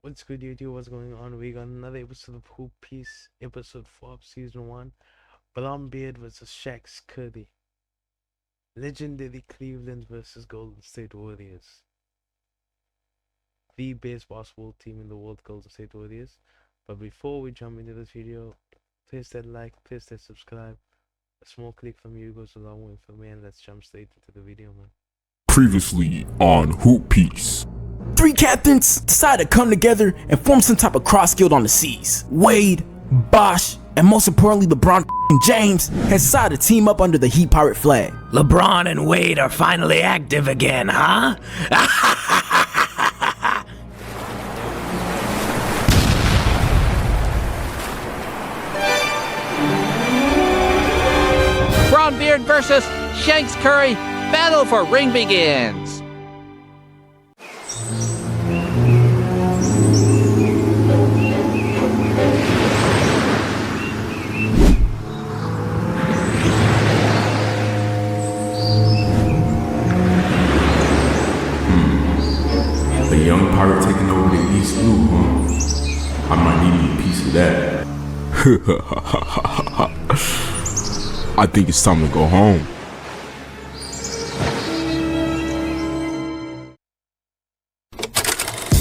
What's good, YouTube? What's going on? We got another episode of Hoop Piece, episode 4 of season 1. BronBeard versus Shanks. Legendary Cleveland versus Golden State Warriors. The best basketball team in the world, Golden State Warriors. But before we jump into this video, please that like, please that subscribe. A small click from you goes a long way for me, and let's jump straight into the video, man. Previously on Hoop Piece. Three captains decided to come together and form some type of cross guild on the seas. Wade, Bosh, and most importantly LeBron James has decided to team up under the Heat Pirate flag. LeBron and Wade are finally active again, huh? BronBeard versus Shanks Curry. Battle for ring begins. A young pirate taking over the East Blue, huh? I might need a piece of that. I think it's time to go home.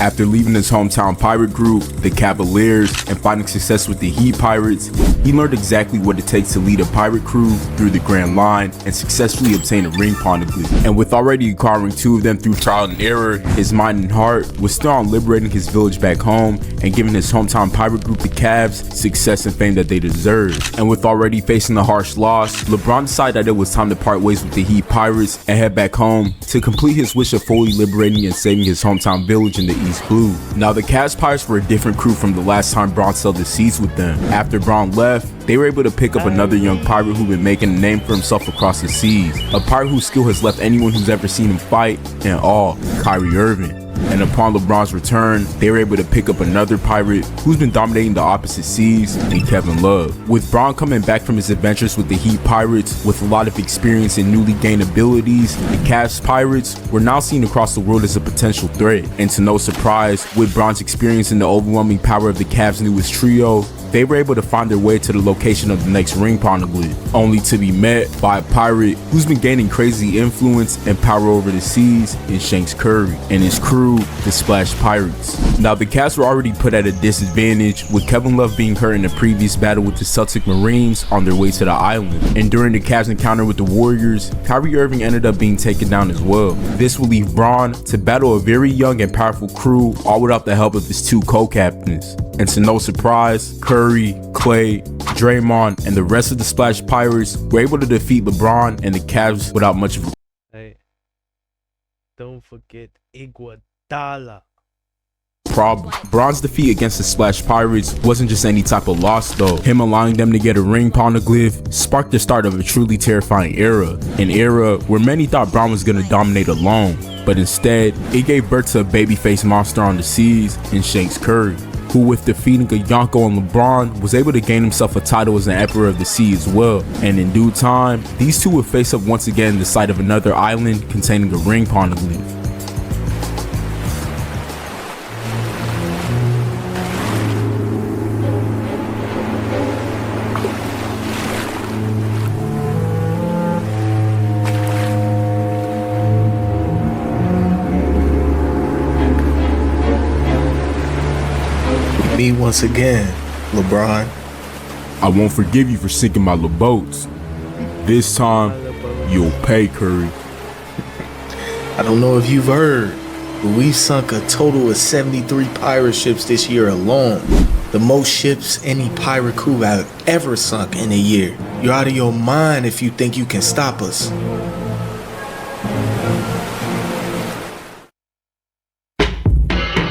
After leaving his hometown pirate group, the Cavaliers, and finding success with the Heat Pirates, he learned exactly what it takes to lead a pirate crew through the Grand Line and successfully obtain a ring poneglyph. And with already acquiring 2 of them through trial and error, his mind and heart was still on liberating his village back home and giving his hometown pirate group, the Cavs, success and fame that they deserved. And with already facing a harsh loss, LeBron decided that it was time to part ways with the Heat Pirates and head back home to complete his wish of fully liberating and saving his hometown village in the East Blue. Now the Cavs Pirates were a different crew from the last time Bron sailed the seas with them. After Bron left, they were able to pick up another young pirate who'd been making a name for himself across the seas. A pirate whose skill has left anyone who's ever seen him fight in awe, Kyrie Irving. And upon LeBron's return, they were able to pick up another pirate who's been dominating the opposite seas, in Kevin Love. With Bron coming back from his adventures with the Heat Pirates with a lot of experience and newly gained abilities, the Cavs Pirates were now seen across the world as a potential threat. And to no surprise, with Bron's experience and the overwhelming power of the Cavs' newest trio, they were able to find their way to the location of the next ring poneglyph, only to be met by a pirate who's been gaining crazy influence and power over the seas in Shanks Curry and his crew, the Splash Pirates. Now the Cavs were already put at a disadvantage, with Kevin Love being hurt in a previous battle with the Celtic Marines on their way to the island. And during the Cavs encounter with the Warriors, Kyrie Irving ended up being taken down as well. This will leave Bron to battle a very young and powerful crew, all without the help of his 2 co-captains. And to no surprise, Curry, Clay, Draymond, and the rest of the Splash Pirates were able to defeat LeBron and the Cavs without much of a Hey, don't forget Iguodala. problem. Bron's defeat against the Splash Pirates wasn't just any type of loss though. Him allowing them to get a ring poneglyph sparked the start of a truly terrifying era. An era where many thought Bron was going to dominate alone, but instead, it gave birth to a babyface monster on the seas in Shanks Curry, who with defeating a Yonko and LeBron was able to gain himself a title as an Emperor of the Sea as well. And in due time, these two would face up once again in the sight of another island containing a ring poneglyph. Me once again, LeBron. I won't forgive you for sinking my little boats. This time, you'll pay, Curry. I don't know if you've heard, but we've sunk a total of 73 pirate ships this year alone. The most ships any pirate crew have ever sunk in a year. You're out of your mind if you think you can stop us.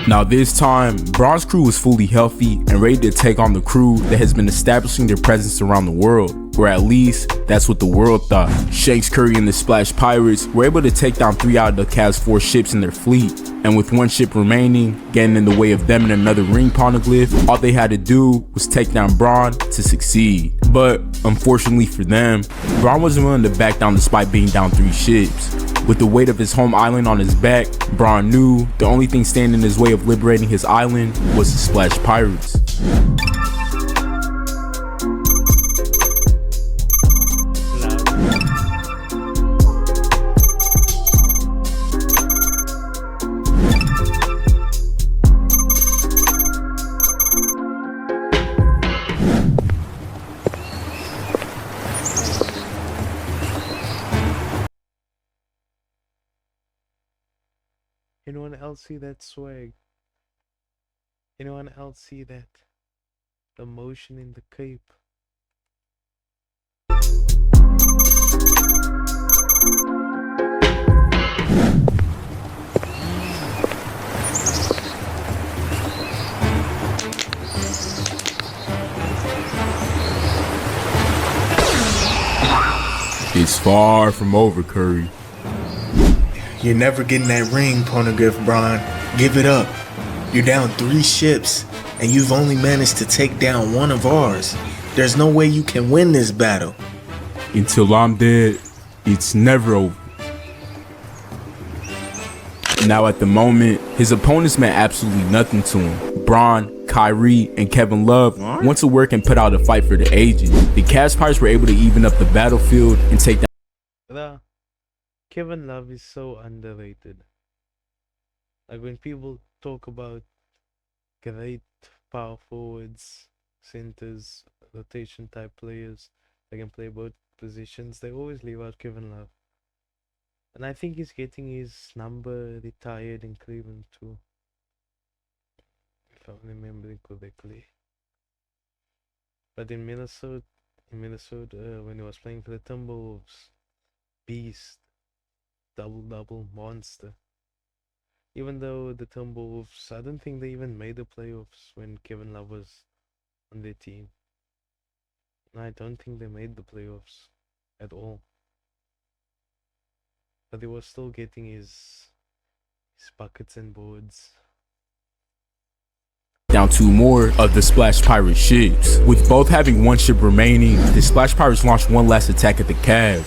Now this time, Bron's crew was fully healthy and ready to take on the crew that has been establishing their presence around the world, or at least that's what the world thought. Shanks Curry and the Splash Pirates were able to take down 3 out of the Cavs' 4 ships in their fleet, and with 1 ship remaining, getting in the way of them and another ring poneglyph, all they had to do was take down Bron to succeed. But unfortunately for them, Bron wasn't willing to back down despite being down 3 ships. With the weight of his home island on his back, Bron knew the only thing standing in his way of liberating his island was the Splash Pirates. Anyone else see that swag? Anyone else see that emotion in the cape? It's far from over, Curry. You're never getting that ring, Poneglyph Bron. Give it up. You're down 3 ships, and you've only managed to take down 1 of ours. There's no way you can win this battle. Until I'm dead, it's never over. Now at the moment, his opponents meant absolutely nothing to him. Bron, Kyrie, and Kevin Love went to work and put out a fight for the ages. The Cavs Pirates were able to even up the battlefield and take down. Kevin Love is so underrated. Like when people talk about great power forwards, centers, rotation type players that can play both positions, they always leave out Kevin Love. And I think he's getting his number retired in Cleveland too, if I'm remembering correctly. But in Minnesota, when he was playing for the Timberwolves, beast, double monster. Even though the Timberwolves, I don't think they even made the playoffs when Kevin Love was on their team. I don't think they made the playoffs at all. But he was still getting his buckets and boards. Down 2 more of the Splash Pirate ships. With both having 1 ship remaining, the Splash Pirates launched one last attack at the Cavs.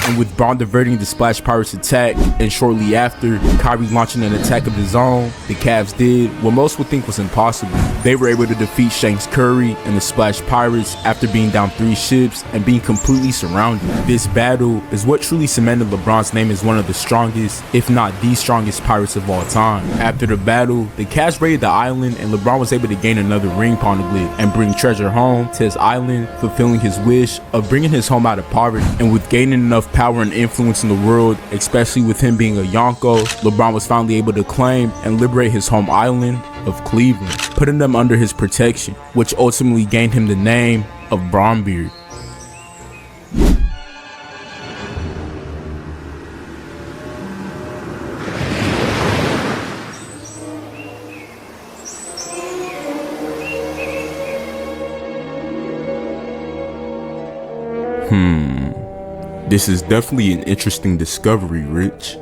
And with Bron diverting the Splash Pirates attack, and shortly after, Kyrie launching an attack of his own, the Cavs did what most would think was impossible. They were able to defeat Shanks Curry and the Splash Pirates after being down 3 ships and being completely surrounded. This battle is what truly cemented LeBron's name as one of the strongest, if not the strongest Pirates of all time. After the battle, the Cavs raided the island and LeBron was able to gain another ring Poneglyph and bring treasure home to his island, fulfilling his wish of bringing his home out of poverty. And with gaining enough power and influence in the world, especially with him being a Yonko, LeBron was finally able to claim and liberate his home island of Cleveland, putting them under his protection, which ultimately gained him the name of BronBeard. This is definitely an interesting discovery, Rich.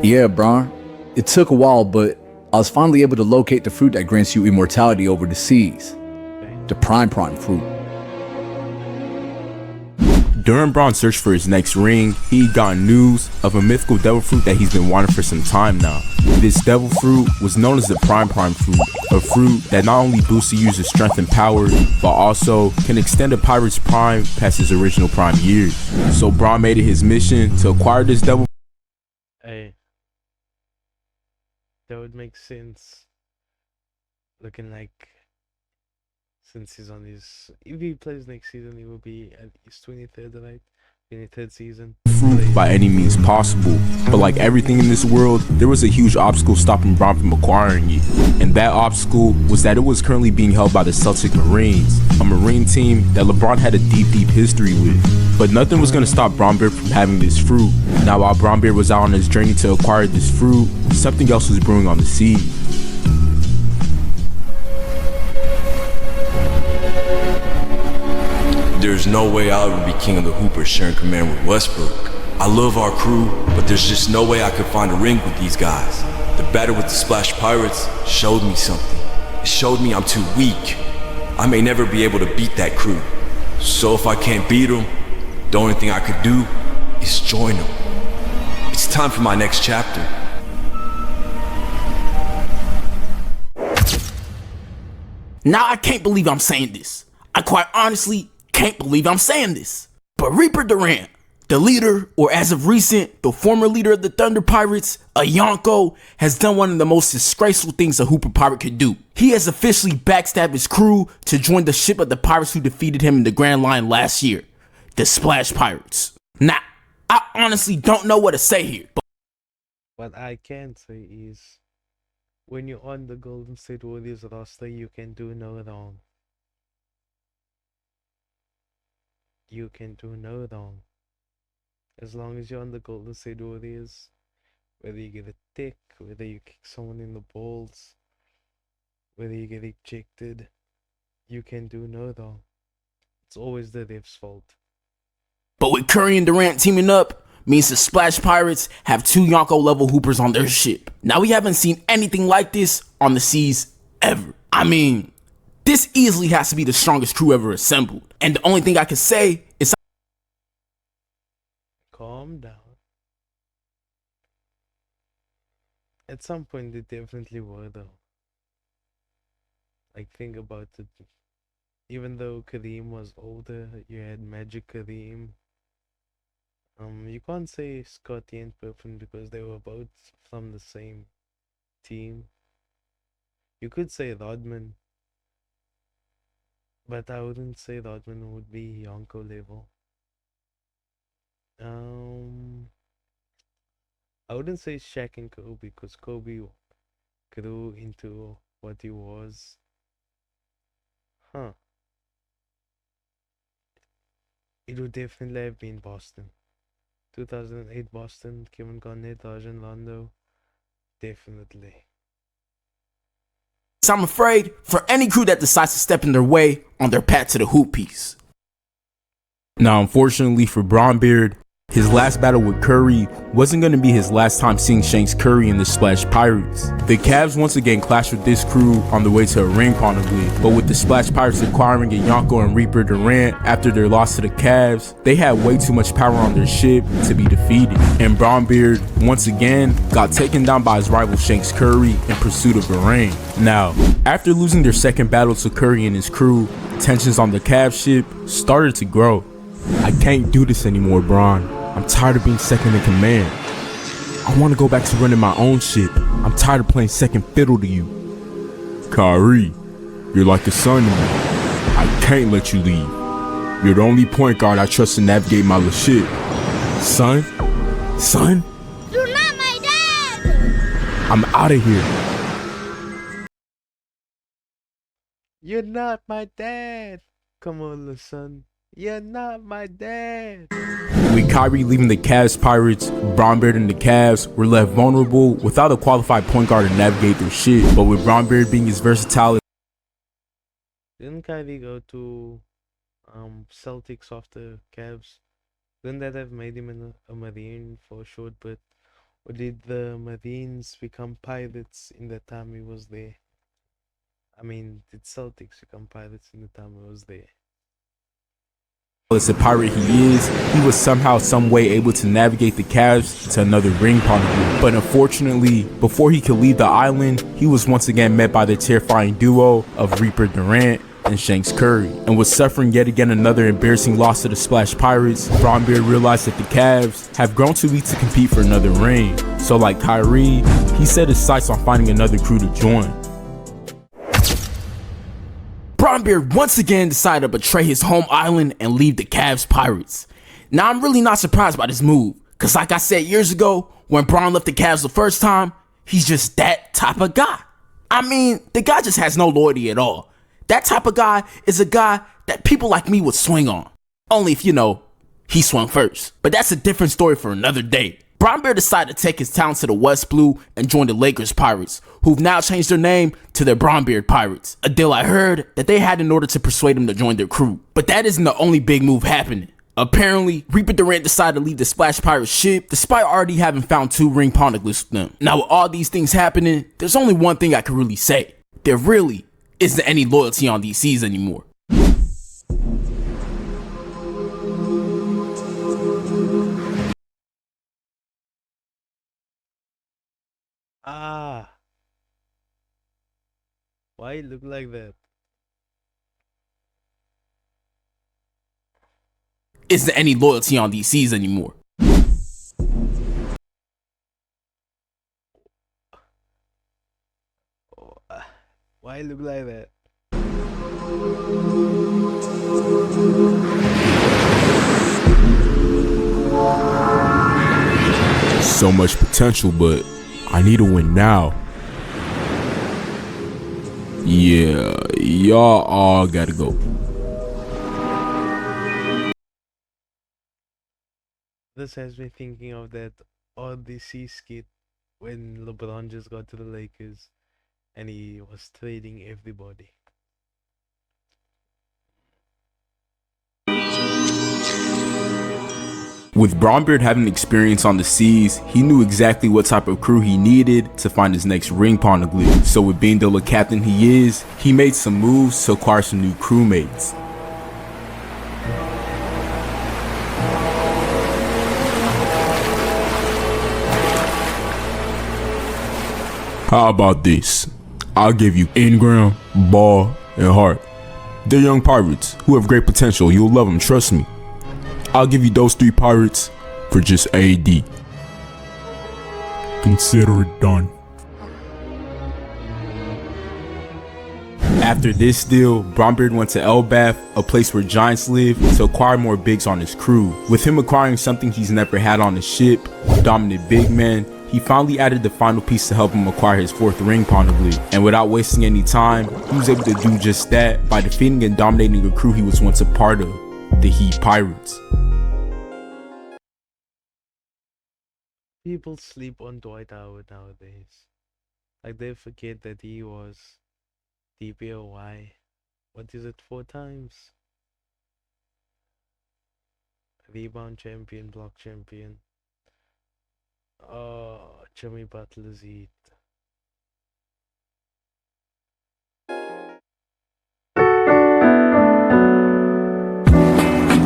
Yeah, Bron. It took a while, but I was finally able to locate the fruit that grants you immortality over the seas. The prime fruit. During Bron's search for his next ring, he got news of a mythical devil fruit that he's been wanting for some time now. This devil fruit was known as the prime fruit, a fruit that not only boosts the user's strength and power, but also can extend a pirate's prime past his original prime years. So Bron made it his mission to acquire this devil. Hey, that would make sense. Looking like, since he's on his, if he plays next season, he will be at his 23rd, right? 23rd season. Fruit by any means possible, but like everything in this world, there was a huge obstacle stopping Bron from acquiring it, and that obstacle was that it was currently being held by the Celtic Marines, a Marine team that LeBron had a deep history with. But nothing was going to stop BronBeard from having this fruit. Now while BronBeard was out on his journey to acquire this fruit, something else was brewing on the sea. There's no way I'll ever be king of the Hoopers sharing command with Westbrook. I love our crew, but there's just no way I could find a ring with these guys. the battle with the Splash Pirates showed me something. It showed me I'm too weak. I may never be able to beat that crew. So if I can't beat them, the only thing I could do is join them. It's time for my next chapter. Now I can't believe I'm saying this. I quite honestly can't believe I'm saying this. But Reaper Durant, the leader, or as of recent, the former leader of the Thunder Pirates, a Yonko, has done one of the most disgraceful things a Hooper Pirate could do. He has officially backstabbed his crew to join the ship of the pirates who defeated him in the Grand Line last year, the Splash Pirates. Now, I honestly don't know what to say here. What I can say is, when you're on the Golden State Warriors roster, you can do no wrong. You can do no wrong. As long as you're on the Golden State Warriors, whether you get a tick, whether you kick someone in the balls, whether you get ejected, you can do no wrong. It's always the ref's fault. But with Curry and Durant teaming up, means the Splash Pirates have 2 Yonko level Hoopers on their ship. Now we haven't seen anything like this on the seas ever. I mean, this easily has to be the strongest crew ever assembled. And the only thing I can say is Calm down. At some point they definitely were though. Like, think about it. Even though Kareem was older, you had Magic Kareem. You can't say Scotty and Pippen because they were both from the same team. You could say Rodman, but I wouldn't say Rodman would be Yonko level. I wouldn't say Shaq and Kobe because Kobe grew into what he was. It would definitely have been Boston. 2008 Boston, Kevin Garnett, Rajon Rondo, definitely. I'm afraid for any crew that decides to step in their way on their path to the hoop piece. Now, unfortunately for BronBeard, his last battle with Curry wasn't going to be his last time seeing Shanks Curry in the Splash Pirates. The Cavs once again clashed with this crew on the way to a ring poneglyph, but with the Splash Pirates acquiring a Yonko and Reaper Durant after their loss to the Cavs, they had way too much power on their ship to be defeated. And BronBeard once again got taken down by his rival Shanks Curry in pursuit of a ring. Now, after losing their second battle to Curry and his crew, tensions on the Cavs ship started to grow. I can't do this anymore, Bron. I'm tired of being second in command. I want to go back to running my own ship. I'm tired of playing second fiddle to you. Kyrie, you're like a son to me. I can't let you leave. You're the only point guard I trust to navigate my little ship. Son? Son? You're not my dad! I'm out of here. You're not my dad! Come on, little son. You're not my dad! With Kyrie leaving the Cavs Pirates, BronBeard and the Cavs were left vulnerable without a qualified point guard to navigate their shit. But with BronBeard being his versatility, Didn't Kyrie go to Celtics after Cavs? Didn't that have made him a Marine for a short bit? Or did the Marines become Pirates in the time he was there? I mean, did Celtics become Pirates in the time he was there? as a pirate he is, he was somehow some way able to navigate the Cavs to another ring poneglyph. But unfortunately, before he could leave the island, he was once again met by the terrifying duo of Reaper Durant and Shanks Curry. And was suffering yet again another embarrassing loss to the Splash Pirates, BronBeard realized that the Cavs have grown too weak to compete for another ring. So like Kyrie, he set his sights on finding another crew to join. BronBeard once again decided to betray his home island and leave the Cavs Pirates. Now I'm really not surprised by this move, cause like I said years ago, when Bron left the Cavs the first time, he's just that type of guy. I mean, the guy just has no loyalty at all. That type of guy is a guy that people like me would swing on. Only if, you know, he swung first. But that's a different story for another day. BronBeard decided to take his talents to the West Blue and join the Lakers Pirates, who've now changed their name to the BronBeard Pirates, a deal I heard that they had in order to persuade him to join their crew. But that isn't the only big move happening. Apparently, Reaper Durant decided to leave the Splash Pirate ship despite already having found 2 ring poneglyphs with them. Now with all these things happening, there's only one thing I can really say. There really isn't any loyalty on these seas anymore. Ah, why it look like that? Isn't any loyalty on these seas anymore. Oh, why it look like that? So much potential, but I need to win now. Yeah, y'all all gotta go. This has me thinking of that Odyssey skit when LeBron just got to the Lakers and he was trading everybody. With BronBeard having experience on the seas, he knew exactly what type of crew he needed to find his next ring poneglyph. So with being the captain he is, he made some moves to acquire some new crewmates. How about this? I'll give you Ingram, Ball, and Hart. They're young pirates who have great potential. You'll love them, trust me. I'll give you those 3 pirates for just AD. Consider it done. After this deal, BronBeard went to Elbath, a place where giants live, to acquire more bigs on his crew. With him acquiring something he's never had on his ship, dominant big man, he finally added the final piece to help him acquire his 4th ring poneglyph. And without wasting any time, he was able to do just that by defeating and dominating a crew he was once a part of, the Heat Pirates. People sleep on Dwight Howard nowadays. Like they forget that he was DPOY. What is it? 4 times? Rebound champion, block champion. Oh, Jimmy Butler's Heat.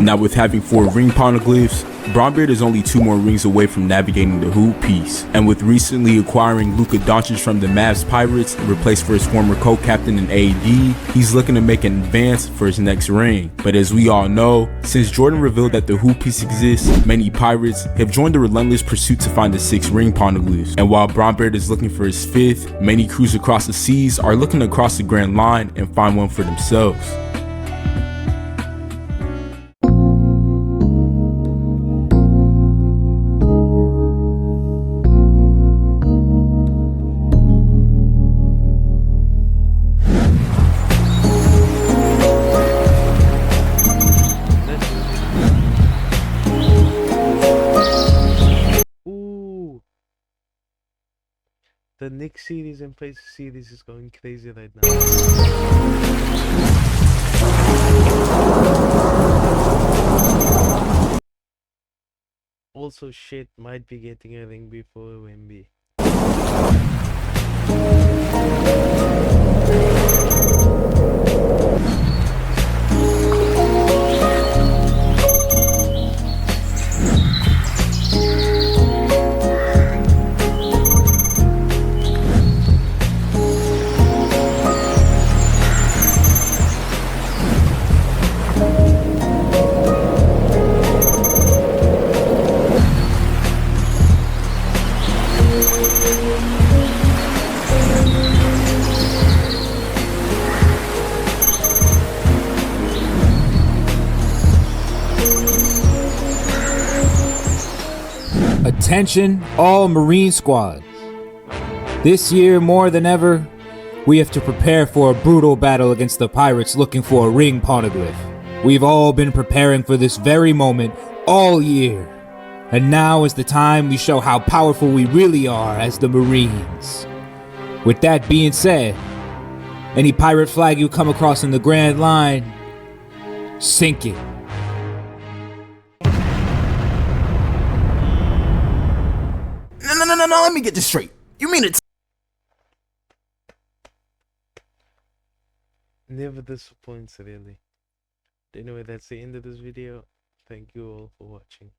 Now with having 4 ring poneglyphs, BronBeard is only 2 more rings away from navigating the hoop piece. And with recently acquiring Luka Doncic from the Mavs Pirates and replaced for his former co-captain in AD, he's looking to make an advance for his next ring. But as we all know, since Jordan revealed that the hoop piece exists, many Pirates have joined the relentless pursuit to find the 6 ring poneglyphs. And while BronBeard is looking for his 5th, many crews across the seas are looking across the Grand Line and find one for themselves. The Knicks series and Pacers series is going crazy right now. Also, shit might be getting a ring before Wemby. Attention all Marine squads. This year more than ever, we have to prepare for a brutal battle against the pirates looking for a ring poneglyph. We've all been preparing for this very moment all year. And now is the time we show how powerful we really are as the Marines. With that being said, any pirate flag you come across in the Grand Line, sink it. let me get this straight. You mean it's Never disappoints, really. Anyway, that's the end of this video. Thank you all for watching.